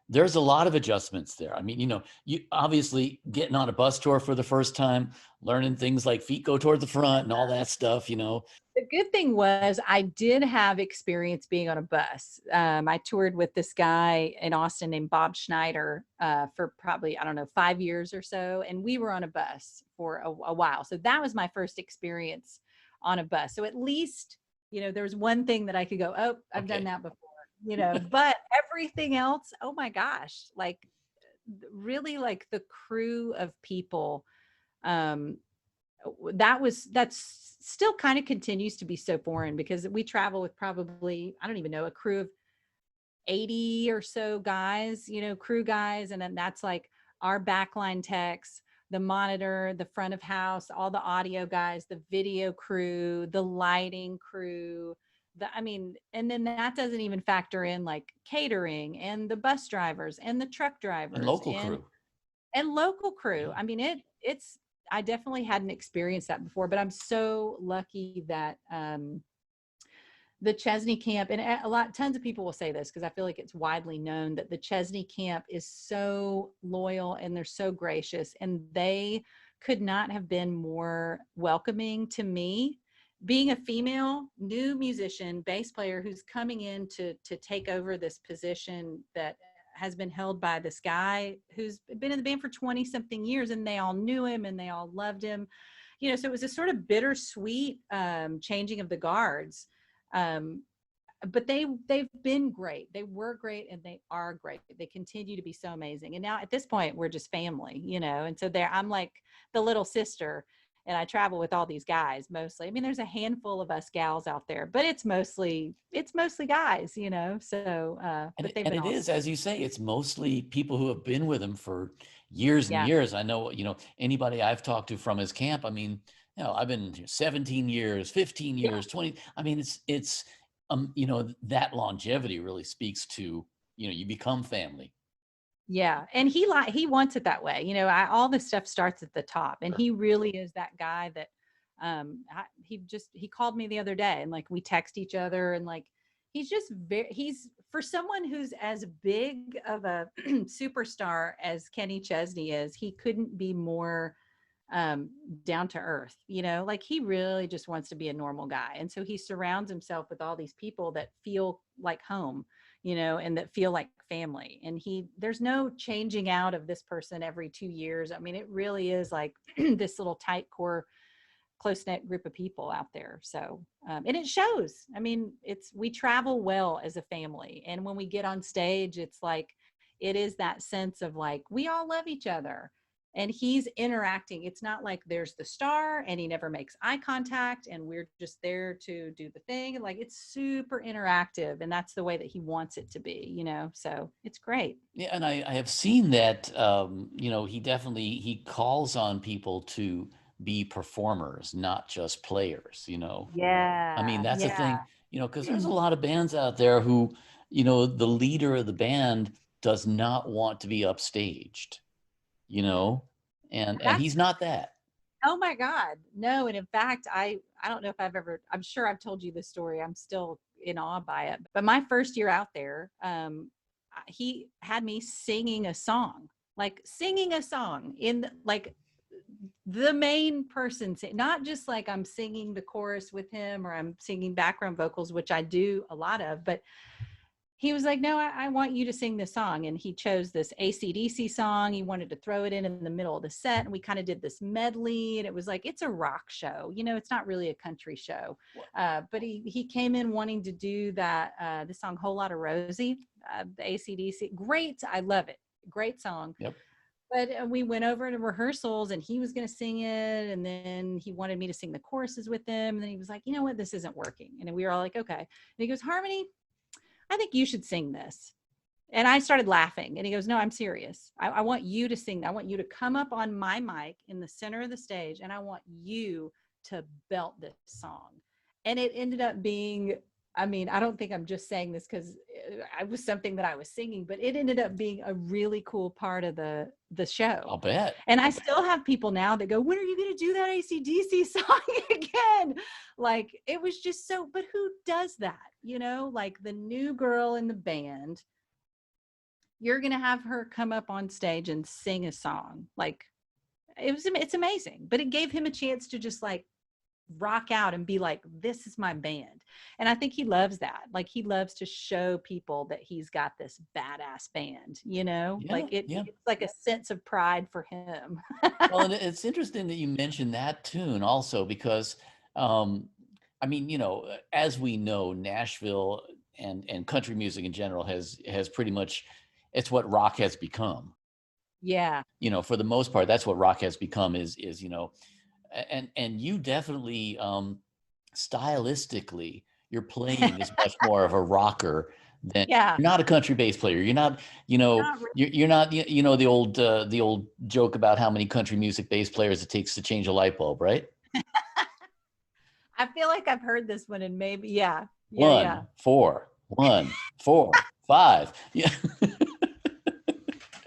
there's a lot of adjustments there. I mean, you obviously getting on a bus tour for the first time, learning things like feet go toward the front and all that stuff, The good thing was I did have experience being on a bus. I toured with this guy in Austin named Bob Schneider for probably, 5 years or so. And we were on a bus for a while. So that was my first experience on a bus. So at least, there was one thing that I could go, oh, I've done that before, but everything else, oh my gosh, like really like the crew of people, um, that's still kind of continues to be so foreign, because we travel with probably, I don't even know, a crew of 80 or so guys, crew guys. And then that's like our backline techs, the monitor, the front of house, all the audio guys, the video crew, the lighting crew, and then that doesn't even factor in like catering and the bus drivers and the truck drivers and local crew. And local crew. Yeah. I mean, it's, I definitely hadn't experienced that before, but I'm so lucky that, the Chesney camp, and tons of people will say this because I feel like it's widely known that the Chesney camp is so loyal and they're so gracious, and they could not have been more welcoming to me, being a female new musician bass player who's coming in to take over this position that has been held by this guy who's been in the band for 20 something years, and they all knew him and they all loved him, so it was a sort of bittersweet changing of the guards. But they've been great. They were great and they are great. They continue to be so amazing. And now at this point, we're just family, and so I'm like the little sister, and I travel with all these guys mostly. I mean, there's a handful of us gals out there, but it's mostly guys, so, And but they've and been it is, awesome. as you say, it's mostly people who have been with him for years and Yeah. years. I know, anybody I've talked to from his camp, I mean, I've been here 17 years, 15 Yeah. years, 20. I mean, it's that longevity really speaks to, you become family. Yeah. And he wants it that way. All this stuff starts at the top, and he really is that guy that, he called me the other day, and like we text each other, and like, he's for someone who's as big of a superstar as Kenny Chesney is, he couldn't be more down to earth, like he really just wants to be a normal guy. And so he surrounds himself with all these people that feel like home, and that feel like family. And there's no changing out of this person every 2 years. I mean, it really is like this little tight core, close knit group of people out there. So, and it shows. I mean, we travel well as a family. And when we get on stage, it's like, it is that sense of like, we all love each other. And he's interacting. It's not like there's the star and he never makes eye contact and we're just there to do the thing. Like, it's super interactive, and that's the way that he wants it to be, so it's great. Yeah, and I have seen that, he calls on people to be performers, not just players, I mean, Yeah. that's a Yeah. thing, because there's a lot of bands out there who, the leader of the band does not want to be upstaged, and That's, he's not that. oh my God. No. And in fact, I don't know if I'm sure I've told you this story. I'm still in awe by it. But my first year out there, he had me singing a song in like the main person, not just like I'm singing the chorus with him or I'm singing background vocals, which I do a lot of, but he was like, no, I want you to sing this song. And he chose this AC/DC song. He wanted to throw it in the middle of the set. And we kind of did this medley, and it was like, it's a rock show. It's not really a country show. But he came in wanting to do that, the song Whole Lotta Rosie, the AC/DC. Great. I love it. Great song. Yep. But we went over to rehearsals and he was going to sing it. And then he wanted me to sing the choruses with him. And then he was like, you know what, this isn't working. And we were all like, okay. And he goes, Harmony, I think you should sing this. And I started laughing. And he goes, no, I'm serious. I want you to sing. I want you to come up on my mic in the center of the stage, and I want you to belt this song. And it ended up being, I mean, I don't think I'm just saying this because it was something that I was singing, but it ended up being a really cool part of the show. I'll bet. And I still have people now that go, when are you going to do that AC/DC song again? Like, it was just so, but who does that? Like the new girl in the band, you're going to have her come up on stage and sing a song. Like, it's amazing, but it gave him a chance to just like rock out and be like, this is my band. And I think he loves that. Like, he loves to show people that he's got this badass band, like it's like a sense of pride for him. Well, and it's interesting that you mentioned that tune also, because I mean, as we know, Nashville and country music in general has pretty much, it's what rock has become. Yeah. You know, for the most part, that's what rock has become is, you know, and you definitely, stylistically, your playing is much more of a rocker than, Yeah. you're not a country bass player. You're not, you know, Not really. you're not, you know, the old joke about how many country music bass players it takes to change a light bulb, right? I feel like I've heard this one, and maybe, yeah. Yeah. Yeah. 1, 4, 1, 4, 5. Yeah.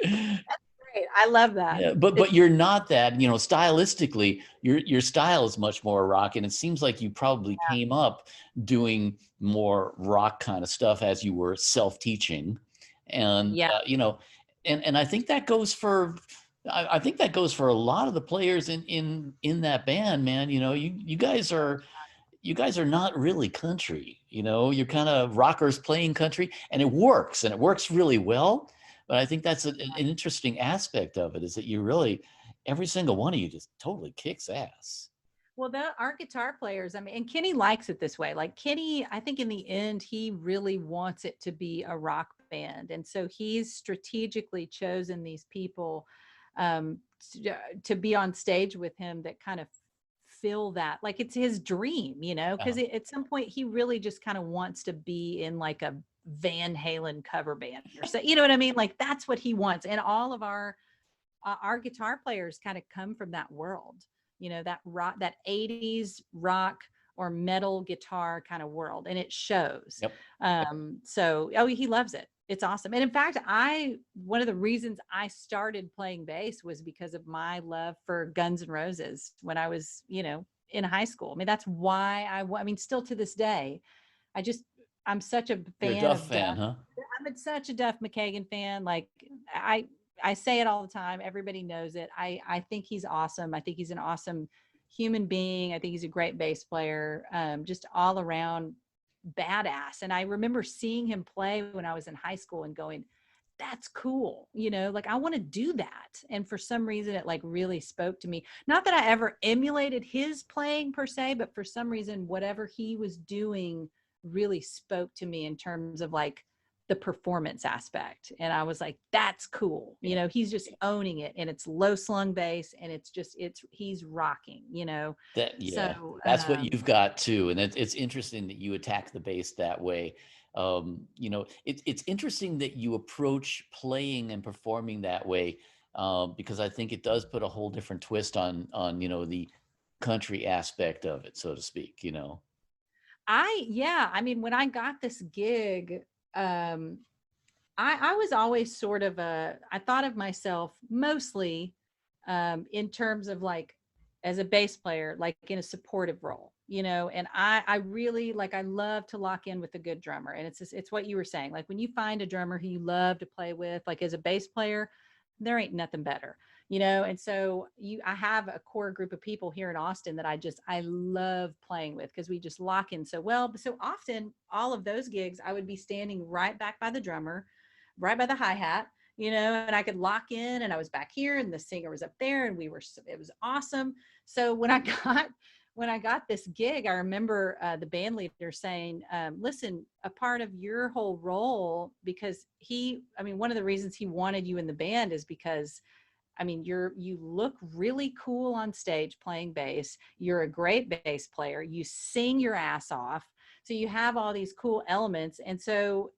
Great. I love that. Yeah, but you're not that, you know, stylistically, your style is much more rock, and it seems like you probably came up doing more rock kind of stuff as you were self-teaching, and Yeah. you know, and I think that goes for, I think that goes for a lot of the players in that band, man. You know, you guys are not really country. You know, you're kind of rockers playing country, and it works really well. But I think that's an interesting aspect of it, is that you really, every single one of you just totally kicks ass. Well, our guitar players, I mean, and Kenny likes it this way. Like Kenny, I think in the end, he really wants it to be a rock band. And so he's strategically chosen these people to be on stage with him that kind of feel that, like it's his dream, you know, because at some point he really just kind of wants to be in like a Van Halen cover band or so, you know what I mean? Like that's what he wants. And all of our guitar players kind of come from that world, you know, that rock, that 80s rock or metal guitar kind of world, and it shows. Yep. So he loves it. It's awesome. And in fact, one of the reasons I started playing bass was because of my love for Guns N' Roses when I was, you know, in high school. I mean, that's why I mean, still to this day, I'm such a fan. You're a Duff fan, huh? I'm such a Duff McKagan fan. Like I say it all the time. Everybody knows it. I think he's awesome. I think he's an awesome human being. I think he's a great bass player. Just all around badass. And I remember seeing him play when I was in high school and going, that's cool. You know, like I want to do that. And for some reason it like really spoke to me. Not that I ever emulated his playing per se, but for some reason, whatever he was doing really spoke to me in terms of like the performance aspect. And I was like, that's cool. You know, he's just owning it, and it's low slung bass, and he's rocking, you know. So that's what you've got too. And it's interesting that you attack the bass that way. You know, it's interesting that you approach playing and performing that way, because I think it does put a whole different twist on, you know, the country aspect of it, so to speak, you know. I mean, when I got this gig, I was always sort of I thought of myself mostly in terms of like as a bass player, like in a supportive role, you know. And I really like, I love to lock in with a good drummer. And it's what you were saying, like when you find a drummer who you love to play with, like as a bass player, there ain't nothing better, you know. And so I have a core group of people here in Austin that I love playing with, because we just lock in so well. But so often all of those gigs, I would be standing right back by the drummer, right by the hi-hat, you know, and I could lock in, and I was back here and the singer was up there, and it was awesome. So when I got this gig, I remember the band leader saying, listen, a part of your whole role, because one of the reasons he wanted you in the band is because, I mean, you look really cool on stage playing bass. You're a great bass player. You sing your ass off. So you have all these cool elements. And so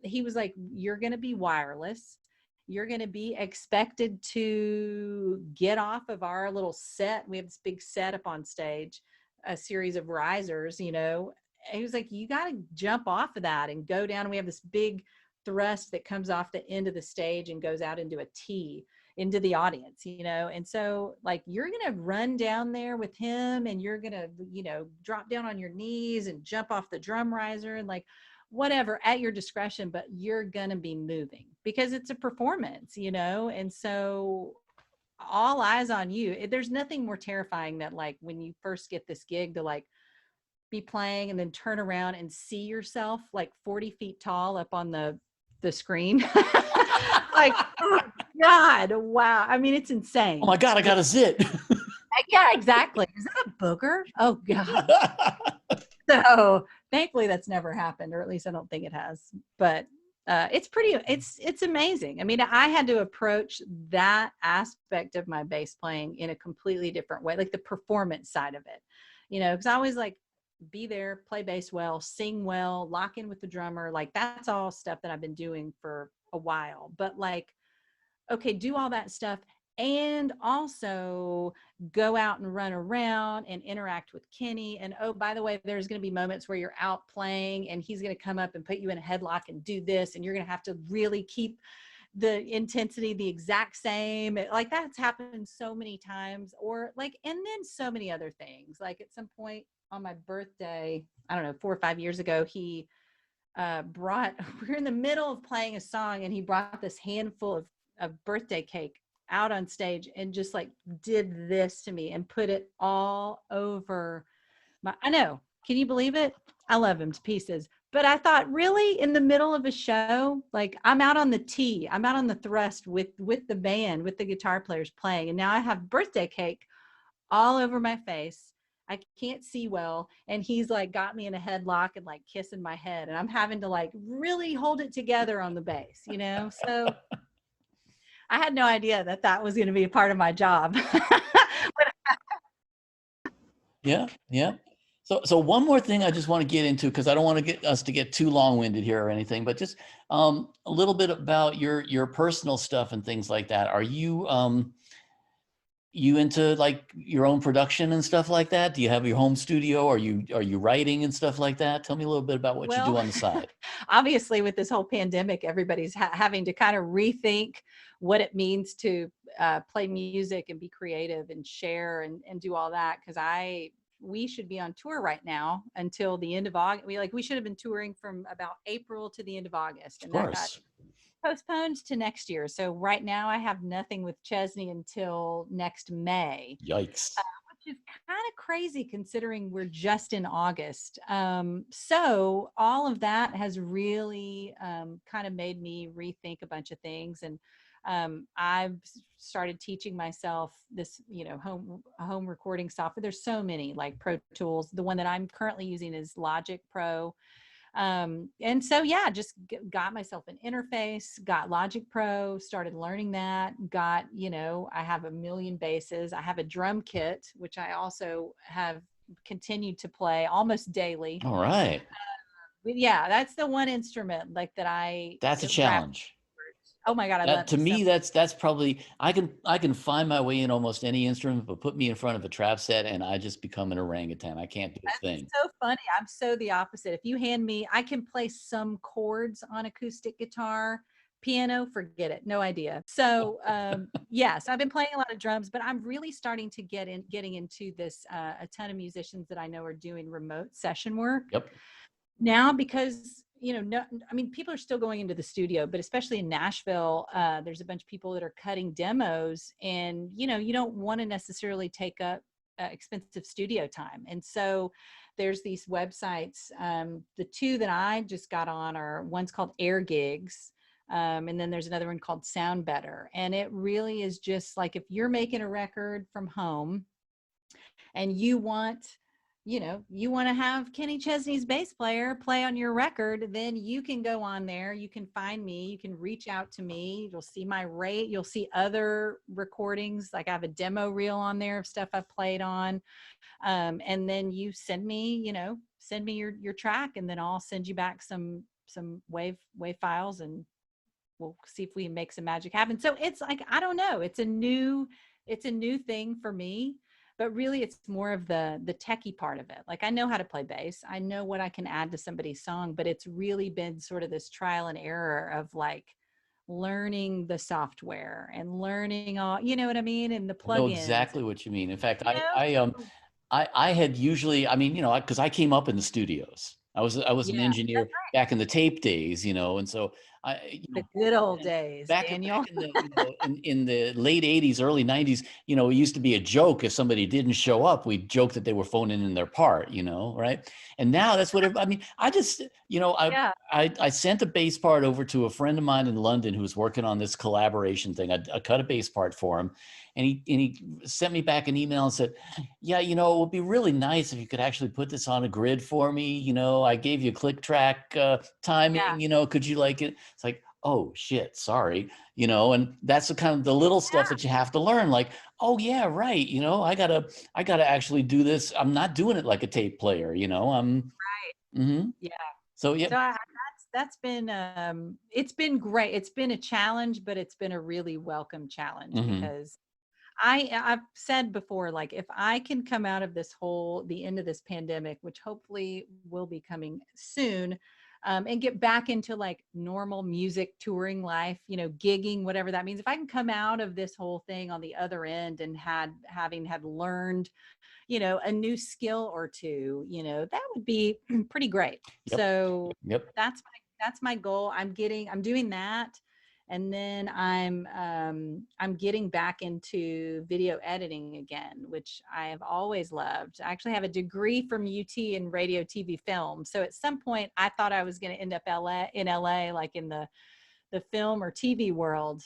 he was like, you're going to be wireless. You're going to be expected to get off of our little set. We have this big set up on stage, a series of risers, you know. And he was like, you got to jump off of that and go down. And we have this big thrust that comes off the end of the stage and goes out into a T into the audience, you know. And so like, you're going to run down there with him, and you're going to, you know, drop down on your knees and jump off the drum riser and like, whatever, at your discretion, but you're going to be moving because it's a performance, you know. And so all eyes on you. There's nothing more terrifying than like when you first get this gig to like be playing and then turn around and see yourself like 40 feet tall up on the screen. Like, oh God, wow. I mean, it's insane. Oh my God, I got a zit. Yeah, exactly. Is that a booger? Oh God. So thankfully that's never happened, or at least I don't think it has. But it's amazing. I mean, I had to approach that aspect of my bass playing in a completely different way, like the performance side of it, because I always like be there, play bass well, sing well, lock in with the drummer. Like that's all stuff that I've been doing for a while, but like, okay, do all that stuff and also go out and run around and interact with Kenny. And oh, by the way, there's going to be moments where you're out playing and he's going to come up and put you in a headlock and do this. And you're going to have to really keep the intensity the exact same. Like that's happened so many times, or like, and then so many other things. Like at some point on my birthday, I don't know, 4 or 5 years ago, he brought, we were in the middle of playing a song and he brought this handful of birthday cake out on stage and just like did this to me and put it all over I know, can you believe it? I love him to pieces, but I thought, really, in the middle of a show, like I'm out on the tee, I'm out on the thrust with the band, with the guitar players playing, and now I have birthday cake all over my face. I can't see well, and he's like got me in a headlock and like kissing my head, and I'm having to like really hold it together on the bass, so I had no idea that was going to be a part of my job. Yeah. So one more thing I just want to get into, because I don't want to get us to get too long-winded here or anything, but just a little bit about your personal stuff and things like that. Are you you into like your own production and stuff like that? Do you have your home studio? Are you writing and stuff like that? Tell me a little bit about what you do on the side. Obviously, with this whole pandemic, everybody's having to kind of rethink what it means to play music and be creative and share and do all that. Because we should be on tour right now until the end of August. We should have been touring from about April to the end of August, and that got postponed to next year. So right now I have nothing with Chesney until next May. Yikes. Which is kind of crazy considering we're just in August. So all of that has really kind of made me rethink a bunch of things. And I've started teaching myself this, home recording software. There's so many, like Pro Tools. The one that I'm currently using is Logic Pro. And so, yeah, just got myself an interface, got Logic Pro, started learning that, I have a million basses. I have a drum kit, which I also have continued to play almost daily. All right. Yeah, that's the one instrument that's a challenge. Oh my God, I love it. To me, that's probably, I can find my way in almost any instrument, but put me in front of a trap set and I just become an orangutan. I can't do a thing. That's so funny. I'm so the opposite. If you hand me, I can play some chords on acoustic guitar, piano, forget it. No idea. So yes, I've been playing a lot of drums, but I'm really starting to getting into this, a ton of musicians that I know are doing remote session work. Yep. Now, because people are still going into the studio, but especially in Nashville, there's a bunch of people that are cutting demos, and you don't want to necessarily take up expensive studio time. And so there's these websites. The two that I just got on one's called Air Gigs, and then there's another one called Sound Better. And it really is just like, if you're making a record from home and you want to have Kenny Chesney's bass player play on your record, then you can go on there. You can find me. You can reach out to me. You'll see my rate. You'll see other recordings. Like I have a demo reel on there of stuff I've played on. And then you send me your track, and then I'll send you back some wave files, and we'll see if we can make some magic happen. So it's like, I don't know. It's a new thing for me. But really, it's more of the techie part of it. Like, I know how to play bass. I know what I can add to somebody's song, but it's really been sort of this trial and error of like learning the software and learning all, you know what I mean? And the plugins. I know exactly what you mean. In fact, I had usually, because I came up in the studios. I was an engineer back in the tape days, and so the good old days, Daniel. In the late 80s, early 90s, it used to be a joke if somebody didn't show up. We'd joke that they were phoning in their part, right? And now that's what I just, I sent a bass part over to a friend of mine in London who was working on this collaboration thing. I cut a bass part for him. And he sent me back an email and said, yeah, it would be really nice if you could actually put this on a grid for me. I gave you a click track timing, could you like it? It's It's like, oh shit, sorry, you know. And that's the kind of the little stuff that you have to learn. Like, oh yeah, right, you know, I gotta actually do this. I'm not doing it like a tape player, you know. I'm Right. mm-hmm. Yeah. So yeah. So that's been it's been great. It's been a challenge, but it's been a really welcome challenge Mm-hmm. because I've said before, like if I can come out of the end of this pandemic, which hopefully will be coming soon, and get back into like normal music touring life, you know, gigging, whatever that means. If I can come out of this whole thing on the other end and having learned, you know, a new skill or two, you know, that would be pretty great. Yep. So Yep. that's my goal. I'm doing that. And then I'm getting back into video editing again, which I have always loved. I actually have a degree from UT in radio, TV, film. So at some point I thought I was going to end up in LA, like in the film or TV world.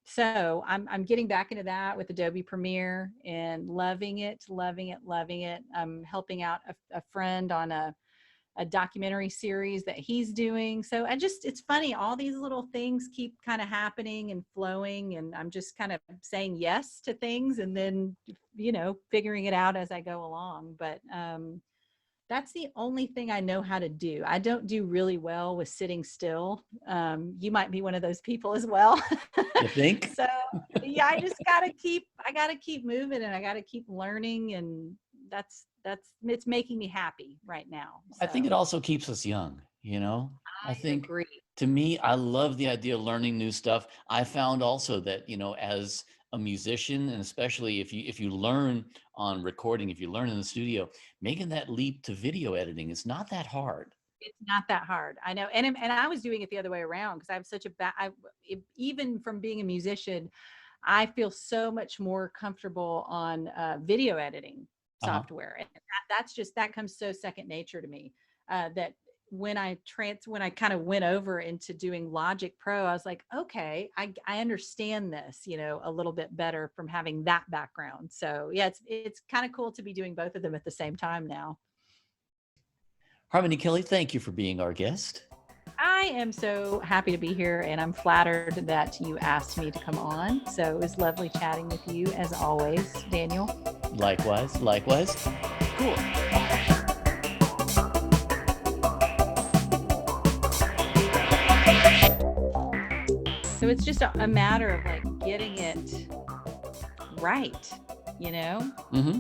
So I'm getting back into that with Adobe Premiere and loving it. I'm helping out a friend on a documentary series that he's doing. So it's funny. All these little things keep kind of happening and flowing, and I'm just kind of saying yes to things and then, you know, figuring it out as I go along. But that's the only thing I know how to do. I don't do really well with sitting still. You might be one of those people as well. You think? So yeah, I gotta keep moving, and I gotta keep learning, and it's making me happy right now. So. I think it also keeps us young, you know. I think agree. To me, I love the idea of learning new stuff. I found also that, you know, as a musician, and especially if you learn on recording, if you learn in the studio, making that leap to video editing is not that hard. It's not that hard. I know. And I was doing it the other way around because I have such even from being a musician, I feel so much more comfortable on video editing software. And that comes so second nature to me, that when I kind of went over into doing Logic Pro, I was like, okay, I understand this, you know, a little bit better from having that background. So yeah, it's kind of cool to be doing both of them at the same time now. Harmoni Kelley, thank you for being our guest. I am so happy to be here, and I'm flattered that you asked me to come on. So it was lovely chatting with you as always, Daniel. Likewise. Cool. So it's just a matter of like getting it right, you know? Mm-hmm.